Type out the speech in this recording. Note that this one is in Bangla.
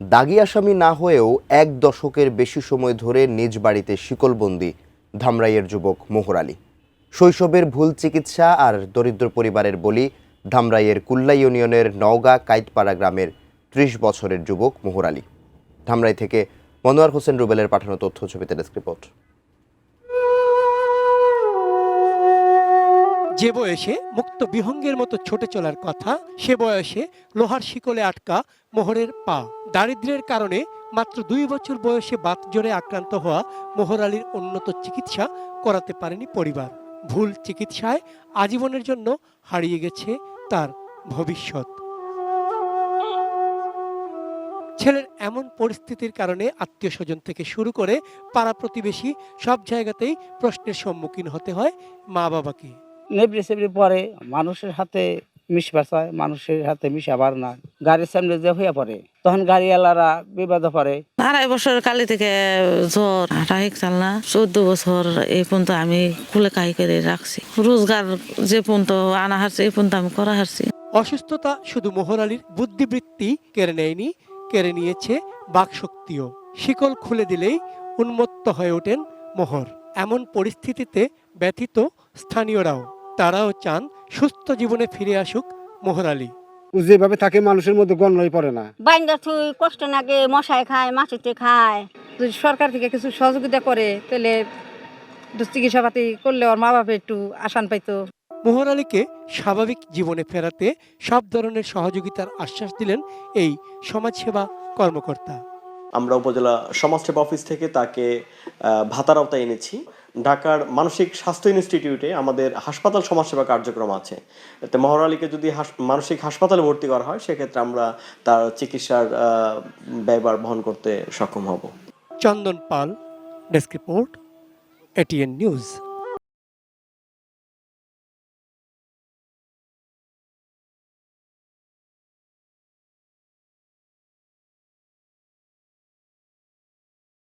দাগী আসামি না হয়েও ১ দশকের বেশি সময় ধরে নিজ বাড়িতে শিকলবন্দি ধামরাইয়ের যুবক মোহর আলী। শৈশবের ভুল চিকিৎসা আর দরিদ্র পরিবারের বলি ধামরাইয়ের কুল্লা ইউনিয়নের নওগাঁ কাইতপাড়া গ্রামের ৩০ বছরের যুবক মোহর আলী। ধামরাই থেকে মনোয়ার হোসেন রুবেলের পাঠানো তথ্য ছবিতে ডেস্ক রিপোর্ট। যে বয়সে মুক্ত বিহঙ্গের মতো ছোটে চলার কথা, সে বয়সে লোহার শিকলে আটকা মোহরের পা। দারিদ্র্যের কারণে মাত্র ২ বছর বয়সে বাতজ্বরে আক্রান্ত হওয়া মোহর আলীর উন্নত চিকিৎসা করাতে পারেনি পরিবার। ভুল চিকিৎসায় আজীবনের জন্য হারিয়ে গেছে তার ভবিষ্যৎ। ছেলের এমন পরিস্থিতির কারণে আত্মীয় স্বজন থেকে শুরু করে পাড়া প্রতিবেশী সব জায়গাতেই প্রশ্নের সম্মুখীন হতে হয় মা বাবাকে। নেবড়ি সেবড়ি পরে মানুষের হাতে মিশবার চায়, মানুষের হাতে মিশাবার না। গাড়ির সামনে যে হইয়া পড়ে তখন গাড়িওয়ালারা বিপদে পড়ে। ২.৫ বছর কালি থেকে জ্বর, হাঁটা চাল না। ১৪ বছর এই পর্যন্ত আমি কুলে কাই করে রাখছি। রোজগার যে পর্যন্ত আনা হারছে এই পর্যন্ত আমি করা হারছি। অসুস্থতা শুধু মোহর আলীর বুদ্ধিবৃত্তি কেড়ে নেয়নি, কেড়ে নিয়েছে বাকশক্তিও। শিকল খুলে দিলেই উন্মত্ত হয়ে ওঠেন মোহর। এমন পরিস্থিতিতে ব্যথিত স্থানীয়রাও, তারাও চান সুস্থ জীবনে ফিরে আসুক মোহর আলী। যেভাবে থাকে মানুষের মধ্যে গণ্যই পড়ে না। বাইন্দা থুই কষ্ট নাগে, মশায় খায়, মাছিতে খায়। যদি সরকার থেকে কিছু সহযোগিতা করে তাহলে চিকিৎসা পাতি করলে ওর মা বাবা একটু আসান পাইতো। মোহর আলীকে স্বাভাবিক জীবনে ফেরাতে সব ধরনের সহযোগিতার আশ্বাস দিলেন এই সমাজসেবা কর্মকর্তা। আমরা উপজেলা সমাজসেবা অফিস থেকে তাকে ভাতার আওতায় এনেছি। ঢাকার মানসিক স্বাস্থ্য ইনস্টিটিউটে আমাদের হাসপাতাল সমাজসেবা কার্যক্রম আছে। এতে মোহর আলীকে যদি মানসিক হাসপাতালে ভর্তি করা হয় সেক্ষেত্রে আমরা তার চিকিৎসার ব্যয়ভার বহন করতে সক্ষম হব। চন্দন পাল, ডেস্ক রিপোর্ট, এটিএন নিউজ।